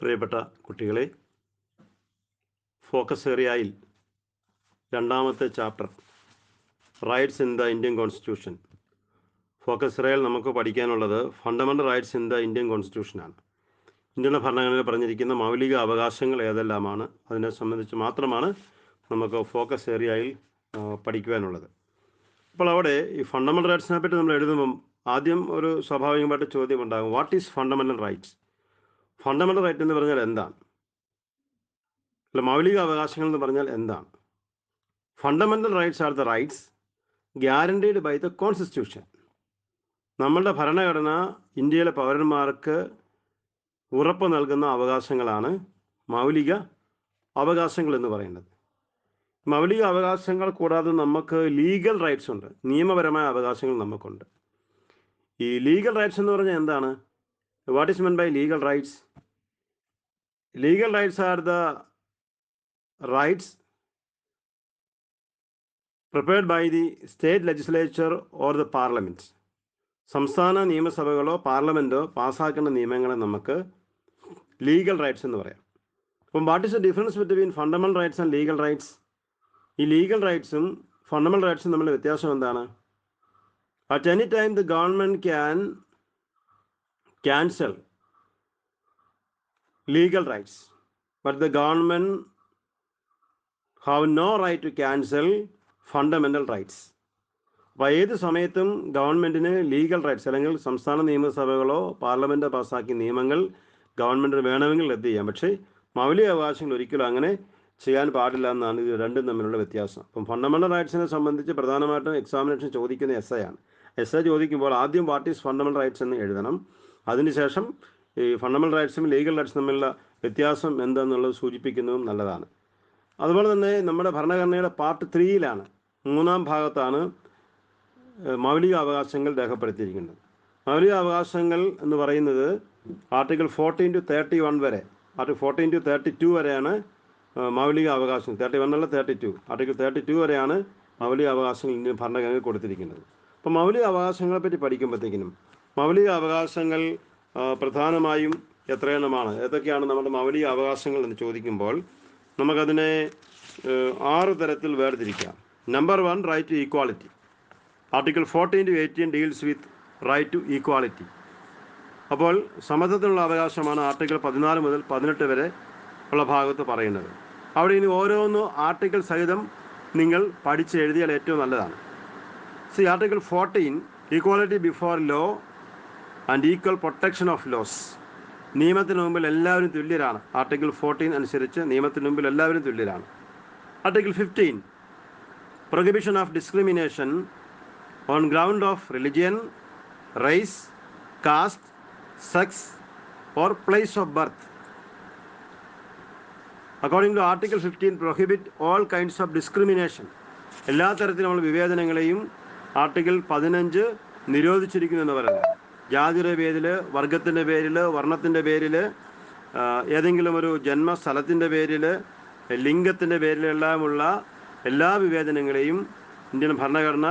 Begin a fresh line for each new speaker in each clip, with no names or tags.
പ്രിയപ്പെട്ട കുട്ടികളെ, ഫോക്കസ് ഏരിയയിൽ രണ്ടാമത്തെ chapter rights in the Indian constitution. Focus ഏരിയയിൽ നമുക്ക് പഠിക്കാനുള്ളത് fundamental rights in the Indian കോൺസ്റ്റിറ്റ്യൂഷനാണ്. ഇന്ത്യൻ ഭരണഘടനയിൽ പറഞ്ഞിരിക്കുന്ന മൗലിക അവകാശങ്ങൾ ഏതെല്ലാമാണ്, അതിനെ സംബന്ധിച്ച് മാത്രമാണ് നമുക്ക് ഫോക്കസ് ഏരിയയിൽ പഠിക്കുവാനുള്ളത്. അപ്പോൾ അവിടെ ഈ ഫണ്ടമെൻ്റൽ റൈറ്റ്സിനെ പറ്റി നമ്മൾ എഴുതുമ്പം ആദ്യം ഒരു സ്വാഭാവികമായിട്ട് ചോദ്യം ഉണ്ടാകും, what is fundamental rights? Fundamental right എന്ന് പറഞ്ഞാൽ എന്താണ്? അല്ല, മൗലിക അവകാശങ്ങൾ എന്ന് പറഞ്ഞാൽ എന്താണ്? Fundamental rights are the rights guaranteed by the constitution. നമ്മളുടെ ഭരണഘടന ഇന്ത്യയിലെ പൗരന്മാർക്ക് ഉറപ്പ് നൽകുന്ന അവകാശങ്ങളാണ് മൗലിക അവകാശങ്ങൾ എന്ന് പറയുന്നത്. മൗലിക അവകാശങ്ങൾ കൂടാതെ നമുക്ക് ലീഗൽ റൈറ്റ്സ് ഉണ്ട്, നിയമപരമായ അവകാശങ്ങൾ നമുക്കുണ്ട്. ഈ ലീഗൽ റൈറ്റ്സ് എന്ന് പറഞ്ഞാൽ എന്താണ്? What is meant by legal rights? Legal rights are the rights prepared by the state legislature or the parliament. സംസ്ഥാന നിയമസഭകളോ പാർലമെൻറ്റോ പാസ്സാക്കുന്ന നിയമങ്ങളെ നമുക്ക് ലീഗൽ റൈറ്റ്സ് എന്ന് പറയാം. അപ്പം what is the difference between fundamental rights and legal rights? ഈ legal റൈറ്റ്സും fundamental റൈറ്റ്സും തമ്മിലുള്ള വ്യത്യാസം എന്താണ്? At any time the government can cancel legal rights, but the government have no right to cancel fundamental rights. അപ്പോൾ ഏത് സമയത്തും ഗവൺമെൻറ്റിന് ലീഗൽ റൈറ്റ്സ് അല്ലെങ്കിൽ സംസ്ഥാന നിയമസഭകളോ പാർലമെൻറ്റോ പാസ്സാക്കിയ നിയമങ്ങൾ ഗവൺമെൻറ്റിന് വേണമെങ്കിൽ റദ്ദ് ചെയ്യാം. പക്ഷേ മൗലിക അവകാശങ്ങൾ ഒരിക്കലും അങ്ങനെ ചെയ്യാൻ പാടില്ല എന്നാണ് ഇത് രണ്ടും തമ്മിലുള്ള വ്യത്യാസം. അപ്പം ഫണ്ടമെൻ്റൽ റൈറ്റ്സിനെ സംബന്ധിച്ച് പ്രധാനമായിട്ടും എക്സാമിനേഷൻ ചോദിക്കുന്ന എസ് ആണ്. എസ് ചോദിക്കുമ്പോൾ ആദ്യം വാട്ട് ഈസ് ഫണ്ടമെൻ്റൽ റൈറ്റ്സ് എന്ന് എഴുതണം. അതിനുശേഷം ഈ ഫണ്ടമെൻ്റൽ റൈറ്റ്സും ലീഗൽ റൈറ്റ്സും തമ്മിലുള്ള വ്യത്യാസം എന്താണെന്നുള്ളത് സൂചിപ്പിക്കുന്നതും നല്ലതാണ്. അതുപോലെ തന്നെ നമ്മുടെ ഭരണഘടനയുടെ പാർട്ട് 3 മൂന്നാം ഭാഗത്താണ് മൗലിക അവകാശങ്ങൾ രേഖപ്പെടുത്തിയിരിക്കുന്നത്. മൗലിക അവകാശങ്ങൾ എന്ന് പറയുന്നത് ആർട്ടിക്കിൾ 14 to 31 വരെ, ആർട്ടിക്കിൾ 14 to 32 വരെയാണ് മൗലിക അവകാശം. 31 അല്ല 32, ആർട്ടിക്കിൾ 32 വരെയാണ് മൗലിക അവകാശങ്ങൾ ഇന്ത്യൻ ഭരണഘടനയിൽ കൊടുത്തിരിക്കുന്നത്. അപ്പോൾ മൗലിക അവകാശങ്ങളെ പറ്റി പഠിക്കുമ്പോഴത്തേക്കിനും മൗലിക അവകാശങ്ങൾ പ്രധാനമായും എത്രയെണ്ണമാണ്, ഏതൊക്കെയാണ് നമ്മുടെ മൗലിക അവകാശങ്ങൾ എന്ന് ചോദിക്കുമ്പോൾ നമുക്കതിനെ 6 തരത്തിൽ വേർതിരിക്കാം. Number 1, right to equality. Article 14 to 18 deals with right to equality. അപ്പോൾ സമത്വത്തിനുള്ള അവകാശമാണ് ആർട്ടിക്കിൾ 14 മുതൽ 18 വരെ ഉള്ള ഭാഗത്ത് പറയുന്നത്. അവിടെ ഇനി ഓരോന്ന് ആർട്ടിക്കിൾ സഹിതം നിങ്ങൾ പഠിച്ചെഴുതിയാൽ ഏറ്റവും നല്ലതാണ്. Article 14, equality before law and equal protection of laws. നിയമത്തിന് മുമ്പിൽ എല്ലാവരും തുല്യരാണ്. ആർട്ടിക്കിൾ 14 അനുസരിച്ച് നിയമത്തിന് മുമ്പിൽ എല്ലാവരും തുല്യരാണ്. Article 15, prohibition of discrimination on ground of religion, race, caste, sex or place of birth. According to article 15, prohibit all kinds of discrimination. എല്ലാ തരത്തിലുള്ള വിവേചനങ്ങളെയും ആർട്ടിക്കിൾ 15 നിരോധിച്ചിരിക്കുന്നു എന്ന് പറയുന്നത്. ജാതിയുടെ പേരിൽ, വർഗത്തിൻ്റെ പേരിൽ, വർണ്ണത്തിൻ്റെ പേരിൽ, ഏതെങ്കിലും ഒരു ജന്മസ്ഥലത്തിൻ്റെ പേരിൽ, ലിംഗത്തിൻ്റെ പേരിലെല്ലാമുള്ള എല്ലാ വിവേചനങ്ങളെയും ഇന്ത്യൻ ഭരണഘടന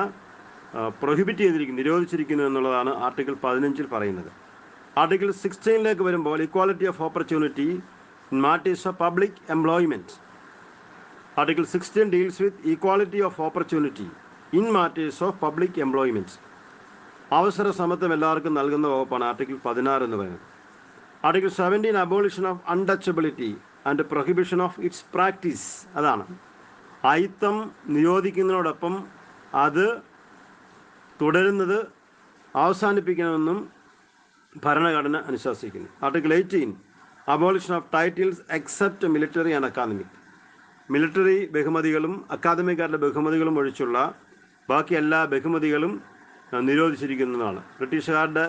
പ്രൊഹിബിറ്റ് ചെയ്തിരിക്കുന്നു, നിരോധിച്ചിരിക്കുന്നു എന്നുള്ളതാണ് ആർട്ടിക്കിൾ 15 പറയുന്നത്. ആർട്ടിക്കിൾ 16 വരുമ്പോൾ equality of opportunity in matters of public employment. Article 16 deals with equality of opportunity in matters of public employment. അവസര സമത്വം എല്ലാവർക്കും നൽകുന്ന വകുപ്പാണ് ആർട്ടിക്കിൾ 16 എന്ന് പറയുന്നത്. Article 17, abolition of untouchability and prohibition of its practice. അതാണ് അയിത്തം നിരോധിക്കുന്നതിനോടൊപ്പം അത് തുടരുന്നത് അവസാനിപ്പിക്കണമെന്നും ഭരണഘടന അനുശാസിക്കുന്നു. Article 18, abolition of titles except military and academic. Military ബഹുമതികളും അക്കാദമിക്കാരുടെ ബഹുമതികളും ഒഴിച്ചുള്ള ബാക്കി എല്ലാ ബഹുമതികളും നിരോധിച്ചിരിക്കുന്നതാണ്. ബ്രിട്ടീഷുകാരുടെ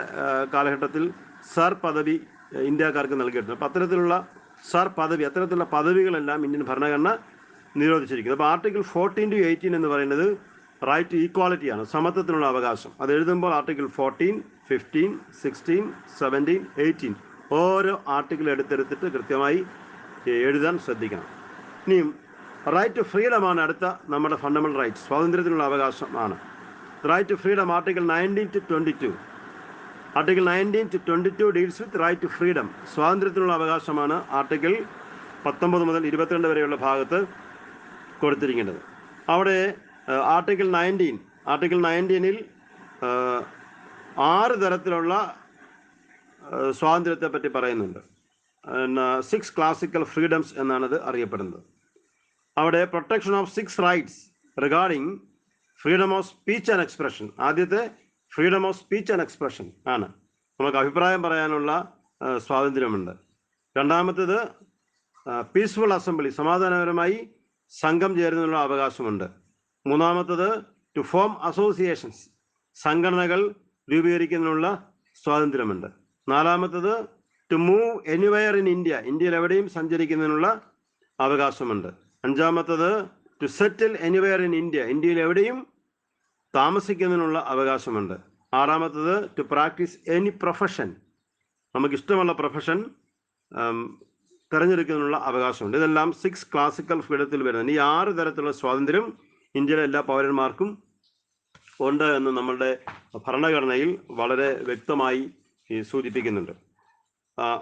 കാലഘട്ടത്തിൽ സർ പദവി ഇന്ത്യക്കാർക്ക് നൽകിയിട്ടുണ്ട്. അപ്പോൾ അത്തരത്തിലുള്ള സർ പദവി, അത്തരത്തിലുള്ള പദവികളെല്ലാം ഇന്ത്യൻ ഭരണഘടന നിരോധിച്ചിരിക്കുന്നത്. അപ്പോൾ ആർട്ടിക്കിൾ 14 to 18 എന്ന് പറയുന്നത് റൈറ്റ് ടു ഈക്വാലിറ്റിയാണ്, സമത്വത്തിനുള്ള അവകാശം. അത് എഴുതുമ്പോൾ ആർട്ടിക്കിൾ 14, 15, 16, 17, 18 ഓരോ ആർട്ടിക്കിൾ എടുത്തെടുത്തിട്ട് കൃത്യമായി എഴുതാൻ ശ്രദ്ധിക്കണം. ഇനിയും റൈറ്റ് ടു ഫ്രീഡമാണ് അടുത്ത നമ്മുടെ ഫണ്ടമെൻ്റൽ റൈറ്റ്സ്, സ്വാതന്ത്ര്യത്തിനുള്ള അവകാശമാണ്. Right to freedom article 19 to 22. Article 19 to 22 deals with right to freedom. സ്വാതന്ത്ര്യത്തിനുള്ള അവകാശമാണ് ആർട്ടിക്കിൾ 19 മുതൽ 22 വരെയുള്ള ഭാഗത്ത് കൊടുത്തിരിക്കേണ്ടത്. അവിടെ ആർട്ടിക്കിൾ 19ൽ 6 തരത്തിലുള്ള സ്വാതന്ത്ര്യത്തെ പറ്റി പറയുന്നുണ്ട്. 6 ക്ലാസിക്കൽ ഫ്രീഡംസ് എന്നാണത് അറിയപ്പെടുന്നത്. അവിടെ protection of 6 rights regarding freedom of speech and expression. ആദ്യത്തെ freedom of speech and expression ആണ്. നമുക്ക് അഭിപ്രായം പറയാനുള്ള സ്വാതന്ത്ര്യമുണ്ട്. രണ്ടാമത്തേത് പീസ്ഫുൾ അസംബ്ലി, സമാധാനപരമായി സംഘം ചേരുന്നതിനുള്ള അവകാശമുണ്ട്. മൂന്നാമത്തേത് ടു ഫോം അസോസിയേഷൻസ്, സംഘടനകൾ രൂപീകരിക്കുന്നതിനുള്ള സ്വാതന്ത്ര്യമുണ്ട്. നാലാമത്തേത് to move anywhere in India, ഇന്ത്യയിൽ എവിടെയും സഞ്ചരിക്കുന്നതിനുള്ള അവകാശമുണ്ട്. അഞ്ചാമത്തേത് to settle anywhere in India, ഇന്ത്യയിൽ എവിടെയും താമസിക്കുന്നതിനുള്ള അവകാശമുണ്ട്. ആറാമത്തേത് ടു പ്രാക്ടീസ് എനി പ്രൊഫഷൻ, നമുക്കിഷ്ടമുള്ള പ്രൊഫഷൻ തിരഞ്ഞെടുക്കുന്നതിനുള്ള അവകാശമുണ്ട്. ഇതെല്ലാം 6 ക്ലാസിക്കൽ ഫ്രീഡത്തിൽ വരുന്നത്. ഈ 6 തരത്തിലുള്ള സ്വാതന്ത്ര്യം ഇന്ത്യയിലെ എല്ലാ പൗരന്മാർക്കും ഉണ്ട് എന്ന് നമ്മളുടെ ഭരണഘടനയിൽ വളരെ വ്യക്തമായി സൂചിപ്പിക്കുന്നുണ്ട്.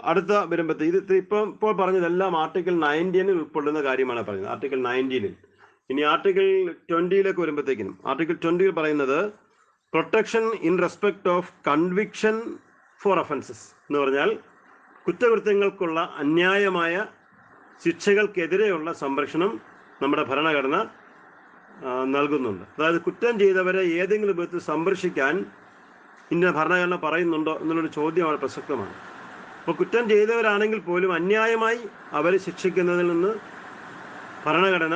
അടുത്ത വരുമ്പോഴത്തെ ഇപ്പോൾ പറഞ്ഞതെല്ലാം ആർട്ടിക്കിൾ 19 ഉൾപ്പെടുന്ന കാര്യമാണ് പറഞ്ഞത്, ആർട്ടിക്കിൾ 19. ഇനി ആർട്ടിക്കിൾ 20 വരുമ്പോഴത്തേക്കിനും ആർട്ടിക്കിൾ 20 പറയുന്നത് protection in respect of conviction for offences എന്ന് പറഞ്ഞാൽ കുറ്റകൃത്യങ്ങൾക്കുള്ള അന്യായമായ ശിക്ഷകൾക്കെതിരെയുള്ള സംരക്ഷണം നമ്മുടെ ഭരണഘടന നൽകുന്നുണ്ട്. അതായത് കുറ്റം ചെയ്തവരെ ഏതെങ്കിലും വിധത്തിൽ സംരക്ഷിക്കാൻ ഇന്ത്യ ഭരണഘടന പറയുന്നുണ്ടോ എന്നുള്ളൊരു ചോദ്യം വളരെ പ്രസക്തമാണ്. അപ്പോൾ കുറ്റം ചെയ്തവരാണെങ്കിൽ പോലും അന്യായമായി അവരെ ശിക്ഷിക്കുന്നതിൽ നിന്ന് ഭരണഘടന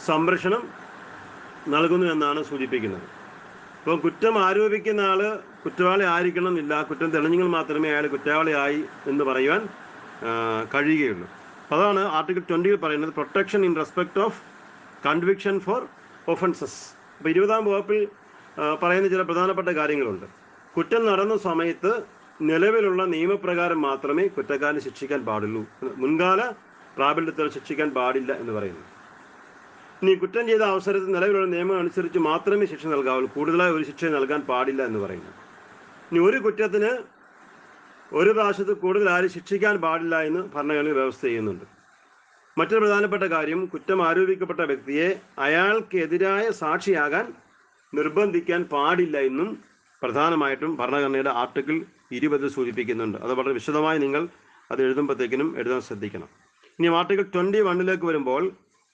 സംരക്ഷണം നൽകുന്നു എന്നാണ് സൂചിപ്പിക്കുന്നത്. അപ്പോൾ കുറ്റം ആരോപിക്കുന്ന ആൾ കുറ്റവാളി ആയിരിക്കണം എന്നില്ല, കുറ്റം തെളിഞ്ഞെങ്കിൽ മാത്രമേ അയാൾ കുറ്റവാളിയായി എന്ന് പറയുവാൻ കഴിയുകയുള്ളൂ. അതാണ് ആർട്ടിക്കിൾ 20 പറയുന്നത്, protection in respect of conviction for offences. അപ്പോൾ 20-ാം വകുപ്പിൽ പറയുന്ന ചില പ്രധാനപ്പെട്ട കാര്യങ്ങളുണ്ട്. കുറ്റം നടന്ന സമയത്ത് നിലവിലുള്ള നിയമപ്രകാരം മാത്രമേ കുറ്റക്കാരനെ ശിക്ഷിക്കാൻ പാടുള്ളൂ, മുൻകാല പ്രാബല്യത്തിൽ ശിക്ഷിക്കാൻ പാടില്ല എന്ന് പറയുന്നു. ഇനി കുറ്റം ചെയ്ത അവസരത്തിൽ നിലവിലുള്ള നിയമം അനുസരിച്ച് മാത്രമേ ശിക്ഷ നൽകാവുള്ളൂ, കൂടുതലായി ഒരു ശിക്ഷ നൽകാൻ പാടില്ല എന്ന് പറയുന്നു. ഇനി ഒരു കുറ്റത്തിന് ഒരു പ്രാവശ്യത്തിൽ കൂടുതൽ ആരും ശിക്ഷിക്കാൻ പാടില്ല എന്ന് ഭരണഘടന വ്യവസ്ഥ ചെയ്യുന്നുണ്ട്. മറ്റൊരു പ്രധാനപ്പെട്ട കാര്യം, കുറ്റം ആരോപിക്കപ്പെട്ട വ്യക്തിയെ അയാൾക്കെതിരായ സാക്ഷിയാകാൻ നിർബന്ധിക്കാൻ പാടില്ല എന്നും പ്രധാനമായിട്ടും ഭരണഘടനയുടെ ആർട്ടിക്കിൾ 20 സൂചിപ്പിക്കുന്നുണ്ട്. അത് വളരെ വിശദമായി നിങ്ങൾ അത് എഴുതുമ്പോഴത്തേക്കിനും എഴുതാൻ ശ്രദ്ധിക്കണം. ഇനി ആർട്ടിക്കിൾ 21 വരുമ്പോൾ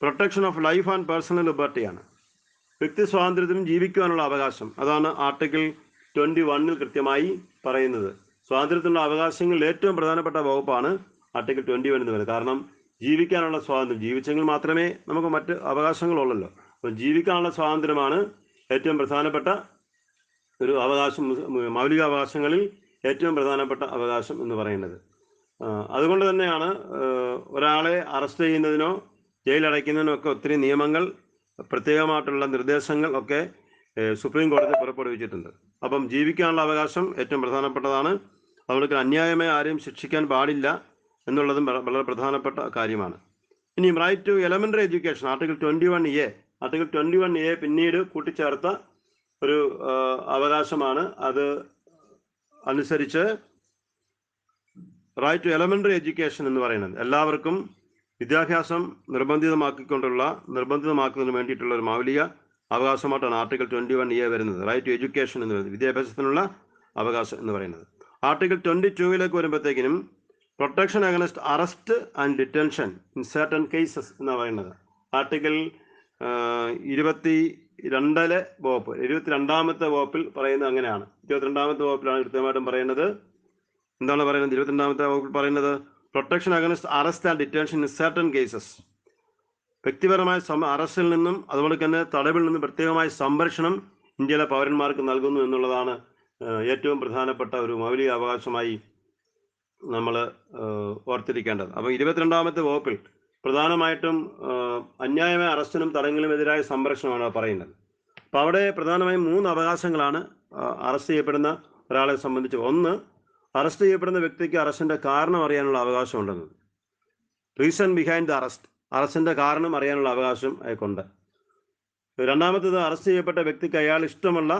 protection of life and personal ലിബർട്ടിയാണ്, വ്യക്തി സ്വാതന്ത്ര്യത്തിനും ജീവിക്കുവാനുള്ള അവകാശം. അതാണ് ആർട്ടിക്കിൾ 21 കൃത്യമായി പറയുന്നത്. സ്വാതന്ത്ര്യത്തിനുള്ള അവകാശങ്ങളിൽ ഏറ്റവും പ്രധാനപ്പെട്ട വകുപ്പാണ് ആർട്ടിക്കിൾ 21 എന്ന് പറയുന്നത്. കാരണം ജീവിക്കാനുള്ള സ്വാതന്ത്ര്യം, ജീവിച്ചെങ്കിൽ മാത്രമേ നമുക്ക് മറ്റ് അവകാശങ്ങളുള്ളല്ലോ. അപ്പോൾ ജീവിക്കാനുള്ള സ്വാതന്ത്ര്യമാണ് ഏറ്റവും പ്രധാനപ്പെട്ട ഒരു അവകാശം, മൗലിക അവകാശങ്ങളിൽ ഏറ്റവും പ്രധാനപ്പെട്ട അവകാശം എന്ന് പറയുന്നത്. അതുകൊണ്ട് തന്നെയാണ് ഒരാളെ അറസ്റ്റ് ചെയ്യുന്നതിനോ ജയിലടയ്ക്കുന്നതിനോ ഒക്കെ ഒത്തിരി നിയമങ്ങൾ, പ്രത്യേകമായിട്ടുള്ള നിർദ്ദേശങ്ങൾ ഒക്കെ സുപ്രീം കോടതി പുറപ്പെടുവിച്ചിട്ടുണ്ട്. അപ്പം ജീവിക്കാനുള്ള അവകാശം ഏറ്റവും പ്രധാനപ്പെട്ടതാണ്. അതുകൊണ്ട് അന്യായമായി ആരെയും ശിക്ഷിക്കാൻ പാടില്ല എന്നുള്ളതും വളരെ പ്രധാനപ്പെട്ട കാര്യമാണ്. ഇനി right to elementary education, article 21A. Article 21A പിന്നീട് കൂട്ടിച്ചേർത്ത ഒരു അവകാശമാണ്. അത് അനുസരിച്ച് റൈറ്റ് ടു എലമെൻ്ററി എഡ്യൂക്കേഷൻ എന്ന് പറയുന്നത് എല്ലാവർക്കും വിദ്യാഭ്യാസം നിർബന്ധിതമാക്കുന്നതിന് വേണ്ടിയിട്ടുള്ള ഒരു മൗലിക അവകാശമായിട്ടാണ് ആർട്ടിക്കിൾ 21A വരുന്നത്. റൈറ്റ് ടു എഡ്യൂക്കേഷൻ എന്ന് പറയുന്നത് വിദ്യാഭ്യാസത്തിനുള്ള അവകാശം എന്ന് പറയുന്നത്. ആർട്ടിക്കിൾ 22 വരുമ്പോഴത്തേക്കിനും protection against arrest and detention in certain cases എന്ന് പറയുന്നത്. ആർട്ടിക്കിൾ 22 വകുപ്പ് 22ാമത്തെ വകുപ്പിൽ പറയുന്നത് അങ്ങനെയാണ്. 22ാമത്തെ വകുപ്പിലാണ് കൃത്യമായിട്ടും പറയുന്നത്. എന്താണ് പറയുന്നത്? 22ാമത്തെ വകുപ്പിൽ പറയുന്നത് protection against arrest and detention in certain cases, വ്യക്തിപരമായ അറസ്റ്റിൽ നിന്നും അതുപോലെ തന്നെ തടവിൽ നിന്നും പ്രത്യേകമായ സംരക്ഷണം ഇന്ത്യയിലെ പൗരന്മാർക്ക് നൽകുന്നു എന്നുള്ളതാണ് ഏറ്റവും പ്രധാനപ്പെട്ട ഒരു മൗലിക അവകാശമായി നമ്മൾ ഓർത്തിരിക്കേണ്ടത്. അപ്പോൾ 22ാമത്തെ വകുപ്പിൽ പ്രധാനമായിട്ടും അന്യായമായ അറസ്റ്റിനും തടങ്കലിനുമെതിരായ സംരക്ഷണമാണ് പറയുന്നത്. അപ്പോൾ അവിടെ പ്രധാനമായും 3 അവകാശങ്ങളാണ് അറസ്റ്റ് ചെയ്യപ്പെടുന്ന ഒരാളെ സംബന്ധിച്ച്. ഒന്ന്, അറസ്റ്റ് ചെയ്യപ്പെടുന്ന വ്യക്തിക്ക് അറസ്റ്റിൻ്റെ കാരണം അറിയാനുള്ള അവകാശമുണ്ടെന്ന്. റീസൺ ബിഹൈൻഡ് ദ അറസ്റ്റ്, അറസ്റ്റിൻ്റെ കാരണം അറിയാനുള്ള അവകാശം അയാൾക്കുണ്ട്. രണ്ടാമത്തേത്, അറസ്റ്റ് ചെയ്യപ്പെട്ട വ്യക്തിക്ക് അയാൾ ഇഷ്ടമുള്ള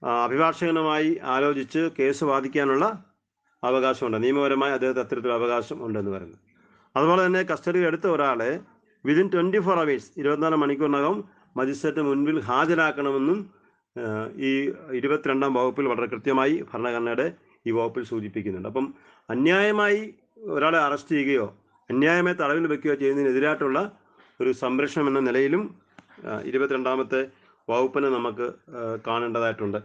അഭിഭാഷകനുമായി ആലോചിച്ച് കേസ് വാദിക്കാനുള്ള അവകാശമുണ്ട്. നിയമപരമായി അദ്ദേഹത്തിന് അത്തരത്തിലുള്ള അവകാശം ഉണ്ടെന്ന് പറയുന്നത്. അതുപോലെ തന്നെ കസ്റ്റഡിയിൽ എടുത്ത ഒരാളെ വിതിൻ 24 hours 24 മണിക്കൂറിനകം മജിസ്ട്രേറ്റ് മുൻപിൽ ഹാജരാക്കണമെന്നും ഈ 22-ാം വകുപ്പിൽ വളരെ കൃത്യമായി ഭരണഘടനയുടെ ഈ വകുപ്പിൽ സൂചിപ്പിക്കുന്നുണ്ട്. അപ്പം അന്യായമായി ഒരാളെ അറസ്റ്റ് ചെയ്യുകയോ അന്യായമായി തടവിൽ വെക്കുകയോ ചെയ്യുന്നതിനെതിരായിട്ടുള്ള ഒരു സംരക്ഷണം എന്ന നിലയിലും 22-ാമത്തെ വകുപ്പിനെ നമുക്ക് കാണേണ്ടതായിട്ടുണ്ട്.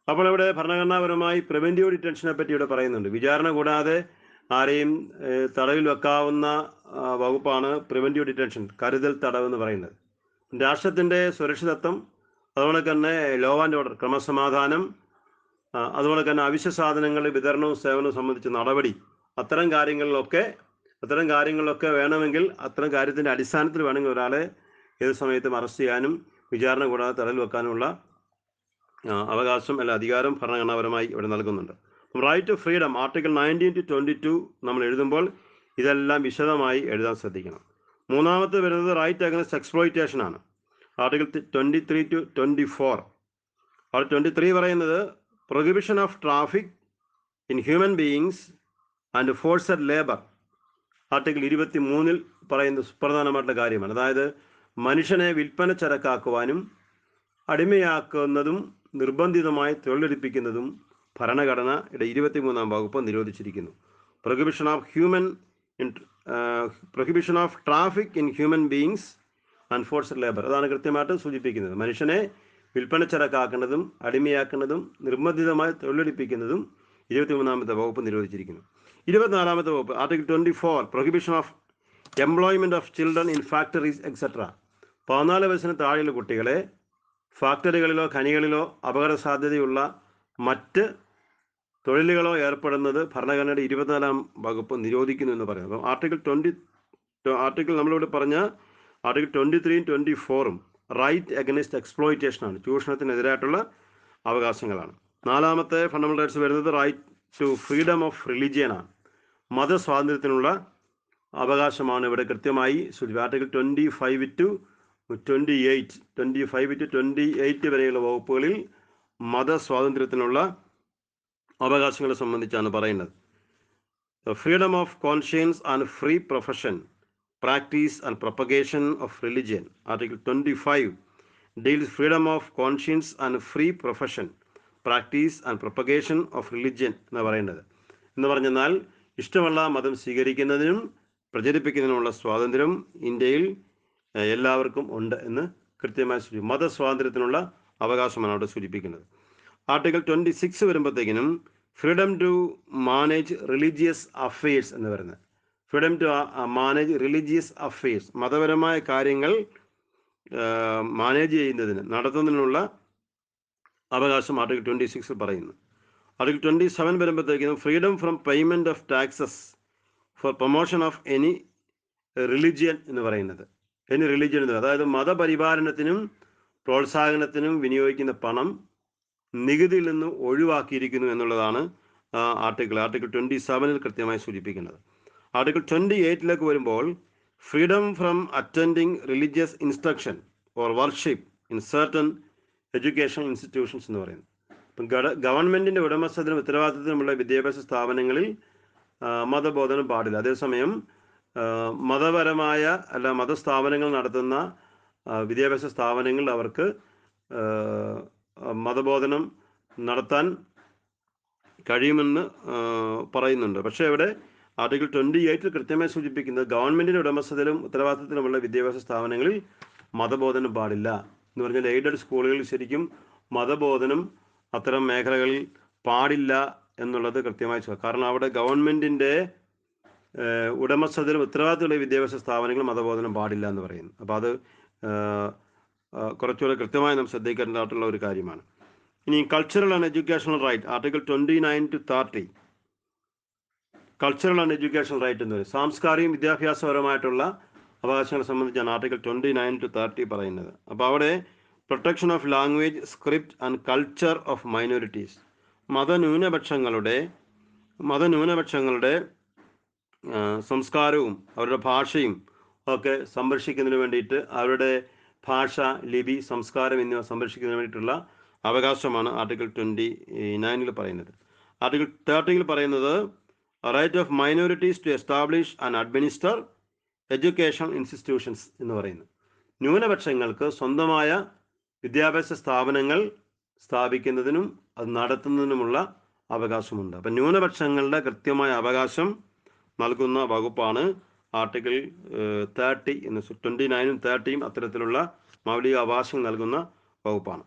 അപ്പോൾ ഇവിടെ ഭരണഘടനാപരമായി പ്രിവെൻറ്റീവ് ഡിറ്റൻഷനെ പറ്റി ഇവിടെ പറയുന്നുണ്ട്. വിചാരണ കൂടാതെ ആരെയും തടവിൽ വെക്കാവുന്ന വകുപ്പാണ് പ്രിവെൻറ്റീവ് ഡിറ്റൻഷൻ, കരുതൽ തടവ് എന്ന് പറയുന്നത്. രാഷ്ട്രത്തിൻ്റെ സുരക്ഷിതത്വം, അതുപോലെ തന്നെ ലോ ആൻഡ് ഓർഡർ, ക്രമസമാധാനം, അതുപോലെ തന്നെ അവശ്യ സാധനങ്ങളുടെ വിതരണവും സേവനവും സംബന്ധിച്ച നടപടി, അത്തരം കാര്യങ്ങളിലൊക്കെ വേണമെങ്കിൽ അത്തരം കാര്യത്തിൻ്റെ അടിസ്ഥാനത്തിൽ വേണമെങ്കിൽ ഒരാളെ ഏത് സമയത്തും അറസ്റ്റ് ചെയ്യാനും വിചാരണ കൂടാതെ തടവിൽ വെക്കാനുമുള്ള അവകാശം അല്ല അധികാരം ഭരണഘടനാപരമായി ഇവിടെ നൽകുന്നുണ്ട്. Right to freedom article 19 to 22 നമ്മൾ എഴുതുമ്പോൾ ഇതെല്ലാം വിശദമായി എഴുതാൻ ശ്രദ്ധിക്കണം. മൂന്നാമത്തെ വരുന്നത് റൈറ്റ് അഗൈൻസ്റ്റ് എക്സ്പ്ലോയിറ്റേഷൻ ആണ്. Article 23 to 24. ആർട്ടിക്കിൾ 23 പറയുന്നത് prohibition of traffic in human beings and forced labour. Article 23 പറയുന്ന സുപ്രധാനമായിട്ടുള്ള കാര്യമാണ്. അതായത് മനുഷ്യനെ വിൽപ്പന ചരക്കാക്കുവാനും അടിമയാക്കുന്നതും നിർബന്ധിതമായി തൊഴിലെടുപ്പിക്കുന്നതും ഭരണഘടനയുടെ 23-ാം വകുപ്പ് നിരോധിച്ചിരിക്കുന്നു. Prohibition of traffic in human beings and forced labour, അതാണ് കൃത്യമായിട്ട് സൂചിപ്പിക്കുന്നത്. മനുഷ്യനെ വിൽപ്പന ചരക്കാക്കുന്നതും അടിമയാക്കുന്നതും നിർബന്ധിതമായി തൊഴിലെടുപ്പിക്കുന്നതും 23-ാമത്തെ വകുപ്പ് നിരോധിച്ചിരിക്കുന്നു. 24-ാമത്തെ വകുപ്പ് article 24 prohibition of employment of children in factories etcetera. 14 വയസ്സിന് താഴെയുള്ള കുട്ടികളെ ഫാക്ടറികളിലോ ഖനികളിലോ അപകട സാധ്യതയുള്ള മറ്റ് തൊഴിലുകളോ ഏർപ്പെടുന്നത് ഭരണഘടനയുടെ 24-ാം വകുപ്പ് നിരോധിക്കുന്നു എന്ന് പറയുന്നത്. അപ്പം ആർട്ടിക്കിൾ നമ്മളിവിടെ പറഞ്ഞ ആർട്ടിക്കിൾ 23 24 റൈറ്റ് അഗൈൻസ്റ്റ് എക്സ്പ്ലോയിറ്റേഷനാണ്, ചൂഷണത്തിനെതിരായിട്ടുള്ള അവകാശങ്ങളാണ്. 4-ാമത്തെ ഫണ്ടമെന്റൽ റൈറ്റ്സ് വരുന്നത് റൈറ്റ് ടു ഫ്രീഡം ഓഫ് റിലിജിയനാണ്, മതസ്വാതന്ത്ര്യത്തിനുള്ള അവകാശമാണ് ഇവിടെ കൃത്യമായി സൂചിപ്പിക്കുന്നത്. ആർട്ടിക്കിൾ 25 to 28 വരെയുള്ള വകുപ്പുകളിൽ മതസ്വാതന്ത്ര്യത്തിനുള്ള അവകാശങ്ങളെ സംബന്ധിച്ചാണ് പറയുന്നത്. Freedom of conscience and free profession, practice and propagation of religion. Article 25 deals freedom of conscience and free profession, practice and propagation of religion എന്ന് പറയുന്നത്. എന്ന് പറഞ്ഞാൽ ഇഷ്ടമുള്ള മതം സ്വീകരിക്കുന്നതിനും പ്രചരിപ്പിക്കുന്നതിനുമുള്ള സ്വാതന്ത്ര്യം ഇന്ത്യയിൽ എല്ലാവർക്കും ഉണ്ട് എന്ന് കൃത്യമായി സൂചിപ്പിക്കും. മതസ്വാതന്ത്ര്യത്തിനുള്ള അവകാശമാണ് അവിടെ സൂചിപ്പിക്കുന്നത്. ആർട്ടിക്കിൾ 26 വരുമ്പോഴത്തേക്കിനും freedom to manage religious affairs എന്ന് പറയുന്നത്. Freedom to manage religious affairs, മതപരമായ കാര്യങ്ങൾ മാനേജ് ചെയ്യുന്നതിന് നടത്തുന്നതിനുള്ള അവകാശം ആർട്ടിക്കിൾ 26 പറയുന്നു. ആർട്ടിക്കിൾ 27 വരുമ്പോഴത്തേക്കിനും freedom from payment of taxes for promotion of any religion എന്ന് പറയുന്നത്. അതായത് മതപരിപാലനത്തിനും പ്രോത്സാഹനത്തിനും വിനിയോഗിക്കുന്ന പണം നികുതിയിൽ നിന്ന് ഒഴിവാക്കിയിരിക്കുന്നു എന്നുള്ളതാണ് ആർട്ടിക്കിൾ 27 കൃത്യമായി സൂചിപ്പിക്കുന്നത്. ആർട്ടിക്കിൾ 28 വരുമ്പോൾ freedom from attending religious instruction or worship in certain educational institutions എന്ന് പറയുന്നത്. ഇപ്പം ഗവൺമെൻറ്റിൻ്റെ ഉടമസ്ഥതയിലും ഉത്തരവാദിത്തത്തിലുമുള്ള വിദ്യാഭ്യാസ സ്ഥാപനങ്ങളിൽ മതബോധനം പാടില്ല. അതേസമയം മതപരമായ മതസ്ഥാപനങ്ങൾ നടത്തുന്ന വിദ്യാഭ്യാസ സ്ഥാപനങ്ങളിൽ അവർക്ക് മതബോധനം നടത്താൻ കഴിയുമെന്ന് പറയുന്നുണ്ട്. പക്ഷേ ഇവിടെ ആർട്ടിക്കിൾ 28 കൃത്യമായി സൂചിപ്പിക്കുന്നത് ഗവൺമെൻറ്റിൻ്റെ ഉടമസ്ഥതയിലും ഉത്തരവാദിത്തത്തിലുമുള്ള വിദ്യാഭ്യാസ സ്ഥാപനങ്ങളിൽ മതബോധനം പാടില്ല എന്ന് പറഞ്ഞാൽ എയ്ഡഡ് സ്കൂളുകളിൽ ശരിക്കും മതബോധനം അത്തരം മേഖലകളിൽ പാടില്ല എന്നുള്ളത് കൃത്യമായി. കാരണം അവിടെ ഗവൺമെൻറ്റിൻ്റെ ഉടമസ്ഥതയിലും ഉത്തരവാദിത്തമുള്ള വിദ്യാഭ്യാസ സ്ഥാപനങ്ങൾ മതബോധനം പാടില്ല എന്ന് പറയുന്നു. അപ്പോൾ അത് കുറച്ചുകൂടെ കൃത്യമായി നാം ശ്രദ്ധിക്കേണ്ടതായിട്ടുള്ള ഒരു കാര്യമാണ്. ഇനി cultural and educational right article 29 to 30. Cultural and educational right എന്ന് പറയും സാംസ്കാരിക വിദ്യാഭ്യാസപരമായിട്ടുള്ള അവകാശങ്ങളെ സംബന്ധിച്ചാണ് ആർട്ടിക്കിൾ 29 to 30 പറയുന്നത്. അപ്പോൾ അവിടെ protection of language, script and culture of minorities, മതന്യൂനപക്ഷങ്ങളുടെ സംസ്കാരവും അവരുടെ ഭാഷയും ഒക്കെ സംരക്ഷിക്കുന്നതിന് വേണ്ടിയിട്ട് അവരുടെ ഭാഷ, ലിപി, സംസ്കാരം എന്നിവ സംരക്ഷിക്കുന്നതിന് വേണ്ടിയിട്ടുള്ള അവകാശമാണ് ആർട്ടിക്കിൾ 29 പറയുന്നത്. ആർട്ടിക്കിൾ 30 പറയുന്നത് right of minorities to establish and administer education institutions എന്ന് പറയുന്നു. ന്യൂനപക്ഷങ്ങൾക്ക് സ്വന്തമായ വിദ്യാഭ്യാസ സ്ഥാപനങ്ങൾ സ്ഥാപിക്കുന്നതിനും അത് നടത്തുന്നതിനുമുള്ള അവകാശമുണ്ട്. അപ്പം ന്യൂനപക്ഷങ്ങളുടെ കൃത്യമായ അവകാശം നൽകുന്ന വകുപ്പാണ് ആർട്ടിക്കിൾ 30 എന്ന്. 29ഉം 30ഉം അത്തരത്തിലുള്ള മൗലിക അവകാശം നൽകുന്ന വകുപ്പാണ്.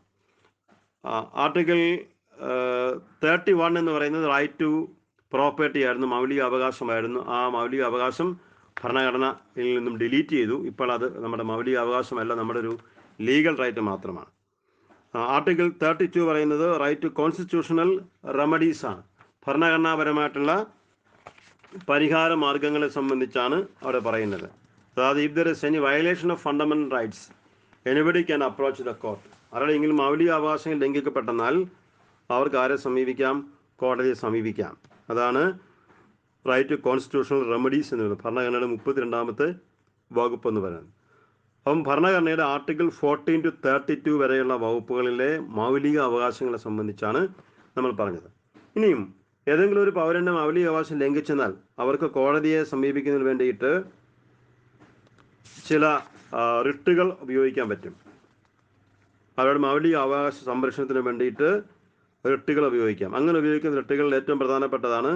ആർട്ടിക്കിൾ 31 എന്ന് പറയുന്നത് റൈറ്റ് ടു പ്രോപ്പർട്ടി ആയിരുന്നു, മൗലിക അവകാശമായിരുന്നു. ആ മൗലിക അവകാശം ഭരണഘടനയിൽ നിന്നും ഡിലീറ്റ് ചെയ്തു. ഇപ്പോൾ അത് നമ്മുടെ മൗലിക അവകാശമല്ല, നമ്മുടെ ഒരു ലീഗൽ റൈറ്റ് മാത്രമാണ്. ആർട്ടിക്കിൾ 32 പറയുന്നത് റൈറ്റ് ടു കോൺസ്റ്റിറ്റ്യൂഷണൽ റെമഡീസ് ആണ്, ഭരണഘടനാപരമായിട്ടുള്ള പരിഹാര മാർഗങ്ങളെ സംബന്ധിച്ചാണ് അവിടെ പറയുന്നത്. അതായത് if there is any violation of fundamental rights anybody can approach the court. ആരുടെയെങ്കിലും മൗലിക അവകാശങ്ങൾ ലംഘിക്കപ്പെട്ടെന്നാൽ അവർക്ക് ആരെ സമീപിക്കാം? കോടതിയെ സമീപിക്കാം. അതാണ് റൈറ്റ് ടു കോൺസ്റ്റിറ്റ്യൂഷണൽ റെമഡീസ് എന്ന് പറയുന്നത്, ഭരണഘടനയുടെ 32ാമത്തെ വകുപ്പ് എന്ന് പറയുന്നത്. അപ്പം ഭരണഘടനയുടെ ആർട്ടിക്കിൾ 14 to 32 വരെയുള്ള വകുപ്പുകളിലെ മൗലിക അവകാശങ്ങളെ സംബന്ധിച്ചാണ് നമ്മൾ പറഞ്ഞത്. ഇനിയും ഏതെങ്കിലും ഒരു പൗരൻ്റെ മൗലിക അവകാശം ലംഘിച്ചെന്നാൽ അവർക്ക് കോടതിയെ സമീപിക്കുന്നതിന് വേണ്ടിയിട്ട് ചില റിട്ടുകൾ ഉപയോഗിക്കാൻ പറ്റും. അവരുടെ മൗലിക അവകാശ സംരക്ഷണത്തിന് വേണ്ടിയിട്ട് റിട്ടുകൾ ഉപയോഗിക്കാം. അങ്ങനെ ഉപയോഗിക്കുന്ന റിട്ടുകളിൽ ഏറ്റവും പ്രധാനപ്പെട്ടതാണ്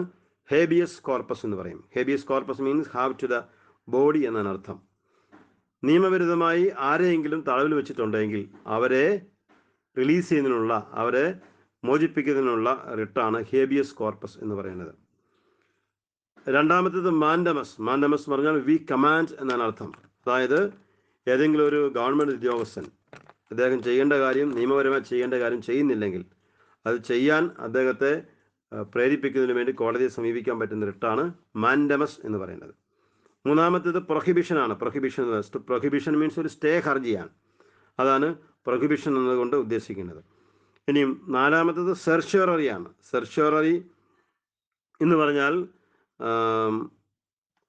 ഹേബിയസ് കോർപ്പസ് എന്ന് പറയും. Habeas corpus means have to the body എന്നാണ് അർത്ഥം. നിയമവിരുദ്ധമായി ആരെയെങ്കിലും തടവിൽ വെച്ചിട്ടുണ്ടെങ്കിൽ അവരെ റിലീസ് ചെയ്യുന്നതിനുള്ള, അവരെ മോചിപ്പിക്കുന്നതിനുള്ള റിട്ടാണ് ഹേബിയസ് കോർപ്പസ് എന്ന് പറയുന്നത്. രണ്ടാമത്തേത് മാൻഡമസ്. മാൻഡമസ് എന്ന് പറഞ്ഞാൽ വി കമാൻഡ് എന്നാണ് അർത്ഥം. അതായത് ഏതെങ്കിലും ഒരു ഗവൺമെൻറ് ഉദ്യോഗസ്ഥൻ അദ്ദേഹം ചെയ്യേണ്ട കാര്യം, നിയമപരമായി ചെയ്യേണ്ട കാര്യം ചെയ്യുന്നില്ലെങ്കിൽ അത് ചെയ്യാൻ അദ്ദേഹത്തെ പ്രേരിപ്പിക്കുന്നതിന് വേണ്ടി കോടതിയെ സമീപിക്കാൻ പറ്റുന്ന റിട്ടാണ് മാൻഡമസ് എന്ന് പറയുന്നത്. മൂന്നാമത്തേത് പ്രൊഹിബിഷനാണ്. പ്രൊഹിബിഷൻ മീൻസ് ഒരു സ്റ്റേ ഹർജിയാണ്. അതാണ് പ്രൊഹിബിഷൻ എന്നതുകൊണ്ട് ഉദ്ദേശിക്കുന്നത്. ഇനിയും നാലാമത്തേത് സെർഷ്യോററിയാണ്. സെർഷ്യോററി എന്ന് പറഞ്ഞാൽ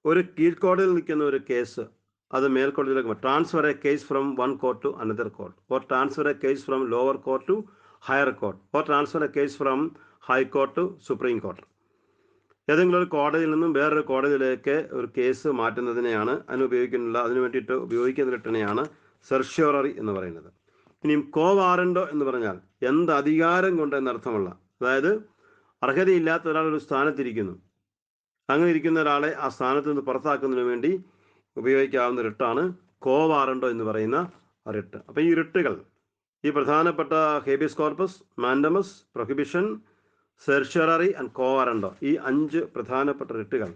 ഒരു കീഴ്ക്കോടതിയിൽ നിൽക്കുന്ന ഒരു കേസ് അത് മേൽക്കോടതിയിലേക്ക് transfer a case from one court to another court, or transfer a case from lower court to higher court, or transfer a case from high court to supreme court. ഏതെങ്കിലും ഒരു കോടതിയിൽ നിന്നും വേറൊരു കോടതിയിലേക്ക് ഒരു കേസ് മാറ്റുന്നതിനെയാണ് അതിനു വേണ്ടിയിട്ട് ഉപയോഗിക്കുന്ന റിട്ടിനെയാണ് സെർഷ്യോററി എന്ന് പറയുന്നത്. ഇനിയും കോ വാറണ്ടോ എന്ന് പറഞ്ഞാൽ എന്ത് അധികാരം കൊണ്ട് എന്നർത്ഥമുള്ള, അതായത് അർഹതയില്ലാത്ത ഒരാൾ ഒരു സ്ഥാനത്തിരിക്കുന്നു, അങ്ങനെ ഇരിക്കുന്ന ഒരാളെ ആ സ്ഥാനത്ത് നിന്ന് പുറത്താക്കുന്നതിന് വേണ്ടി ഉപയോഗിക്കാവുന്ന റിട്ടാണ് കോ വാറണ്ടോ എന്ന് പറയുന്ന റിട്ട്. അപ്പോൾ ഈ റിട്ടുകൾ, ഈ പ്രധാനപ്പെട്ട habeas corpus, mandamus, prohibition, certiorari and co warranto, ഈ 5 പ്രധാനപ്പെട്ട റിട്ടുകൾ,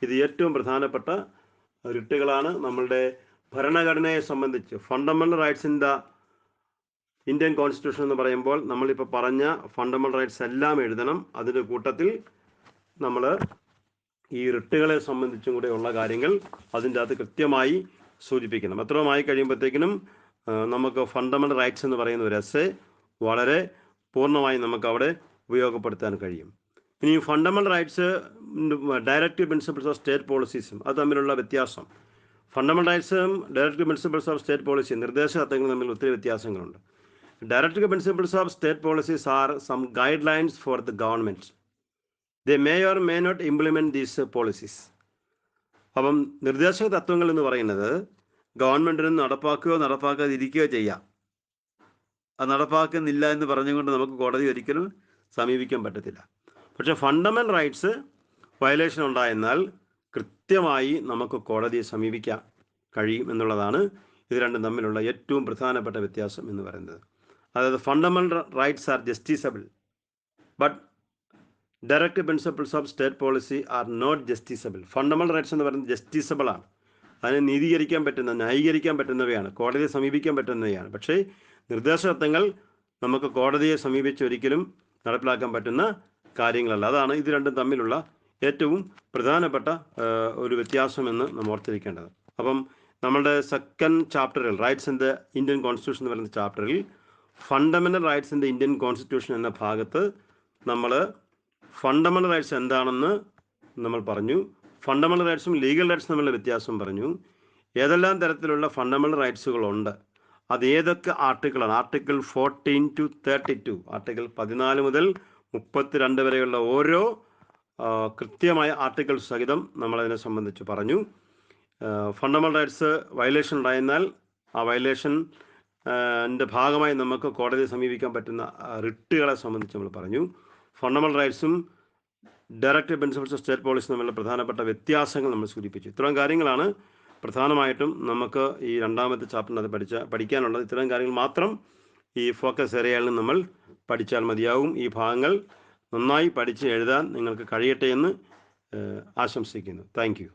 ഇത് ഏറ്റവും പ്രധാനപ്പെട്ട റിട്ടുകളാണ് നമ്മളുടെ ഭരണഘടനയെ സംബന്ധിച്ച്. Fundamental rights in the Indian constitution എന്ന് പറയുമ്പോൾ നമ്മളിപ്പോൾ പറഞ്ഞ ഫണ്ടമെൻ്റൽ റൈറ്റ്സ് എല്ലാം എഴുതണം. അതിൻ്റെ കൂട്ടത്തിൽ നമ്മൾ ഈ റിട്ടുകളെ സംബന്ധിച്ചും കൂടെ ഉള്ള കാര്യങ്ങൾ അതിൻ്റെ അകത്ത് കൃത്യമായി സൂചിപ്പിക്കണം. എത്രയുമായി കഴിയുമ്പോഴത്തേക്കിനും നമുക്ക് ഫണ്ടമെൻ്റൽ റൈറ്റ്സ് എന്ന് പറയുന്ന ഒരു എസ്സേ വളരെ പൂർണ്ണമായി നമുക്ക് അവിടെ ഉപയോഗപ്പെടുത്താൻ കഴിയും. ഇനി fundamental rights directive principles of state പോളിസീസും അത് തമ്മിലുള്ള വ്യത്യാസം. ഫണ്ടമെൻ്റൽ റൈറ്റ്സും directive principles of state policy, നിർദ്ദേശ തത്വങ്ങളും തമ്മിൽ ഒത്തിരി വ്യത്യാസങ്ങളുണ്ട്. Directive principles of state policies are some guidelines for the government. They may or may not implement these policies. അപ്പം നിർദ്ദേശക തത്വങ്ങൾ എന്ന് പറയുന്നത് ഗവൺമെൻറ്റിന് നടപ്പാക്കുകയോ നടപ്പാക്കാതിരിക്കുകയോ ചെയ്യാം. അത് നടപ്പാക്കുന്നില്ല എന്ന് പറഞ്ഞുകൊണ്ട് നമുക്ക് കോടതി ഒരിക്കലും സമീപിക്കാൻ പറ്റത്തില്ല. പക്ഷേ ഫണ്ടമെൻ്റൽ റൈറ്റ്സ് വയലേഷൻ ഉണ്ടായെന്നാൽ കൃത്യമായി നമുക്ക് കോടതിയെ സമീപിക്കാൻ കഴിയും എന്നുള്ളതാണ് ഇത് രണ്ടും തമ്മിലുള്ള ഏറ്റവും പ്രധാനപ്പെട്ട വ്യത്യാസം എന്ന് പറയുന്നത്. അതായത് fundamental rights are justiciable, but direct principles of state policy are not justiciable. Fundamental rights എന്ന് പറയുന്നത് ജസ്റ്റിസബിൾ ആണ്, അതിനെ നീതീകരിക്കാൻ പറ്റുന്ന, ന്യായീകരിക്കാൻ പറ്റുന്നവയാണ്, കോടതിയെ സമീപിക്കാൻ പറ്റുന്നവയാണ്. പക്ഷേ നിർദ്ദേശതത്വങ്ങൾ നമുക്ക് കോടതിയെ സമീപിച്ച് ഒരിക്കലും നടപ്പിലാക്കാൻ പറ്റുന്ന കാര്യങ്ങളല്ല. അതാണ് ഇത് രണ്ടും തമ്മിലുള്ള ഏറ്റവും പ്രധാനപ്പെട്ട ഒരു വ്യത്യാസമെന്ന് നമ്മൾ ഓർത്തിരിക്കേണ്ടത്. അപ്പം നമ്മളുടെ സെക്കൻഡ് ചാപ്റ്ററിൽ rights in the Indian constitution എന്ന് പറയുന്ന ചാപ്റ്ററിൽ fundamental rights in the Indian constitution എന്ന ഭാഗത്ത് നമ്മൾ ഫണ്ടമെൻ്റൽ റൈറ്റ്സ് എന്താണെന്ന് നമ്മൾ പറഞ്ഞു. ഫണ്ടമെൻ്റൽ റൈറ്റ്സും ലീഗൽ റൈറ്റ്സും തമ്മിലുള്ള വ്യത്യാസം പറഞ്ഞു. ഏതെല്ലാം തരത്തിലുള്ള ഫണ്ടമെൻ്റൽ റൈറ്റ്സുകളുണ്ട്, അത് ഏതൊക്കെ ആർട്ടിക്കിളാണ്? ആർട്ടിക്കിൾ 14 to 32, ആർട്ടിക്കിൾ 14 മുതൽ 32 വരെയുള്ള ഓരോ കൃത്യമായ ആർട്ടിക്കിൾ സഹിതം നമ്മളതിനെ സംബന്ധിച്ച് പറഞ്ഞു. ഫണ്ടമെൻ്റൽ റൈറ്റ്സ് വയലേഷൻ ഉണ്ടായിരുന്നാൽ ആ വയലേഷൻ ഭാഗമായി നമുക്ക് കോടതിയെ സമീപിക്കാൻ പറ്റുന്ന റിട്ടുകളെ സംബന്ധിച്ച് നമ്മൾ പറഞ്ഞു. ഫണ്ടമെൻ്റൽ റൈറ്റ്സും directive principles of state policy തമ്മിലുള്ള പ്രധാനപ്പെട്ട വ്യത്യാസങ്ങൾ നമ്മൾ സൂചിപ്പിച്ചു. ഇത്തരം കാര്യങ്ങളാണ് പ്രധാനമായിട്ടും നമുക്ക് ഈ രണ്ടാമത്തെ ചാപ്റ്ററിനകത്ത് പഠിക്കാനുള്ളത്. ഇത്തരം കാര്യങ്ങൾ മാത്രം ഈ ഫോക്കസ് ഏരിയയിൽ നമ്മൾ പഠിച്ചാൽ മതിയാവും. ഈ ഭാഗങ്ങൾ നന്നായി പഠിച്ച് എഴുതാൻ നിങ്ങൾക്ക് കഴിയട്ടെ എന്ന് ആശംസിക്കുന്നു. Thank you.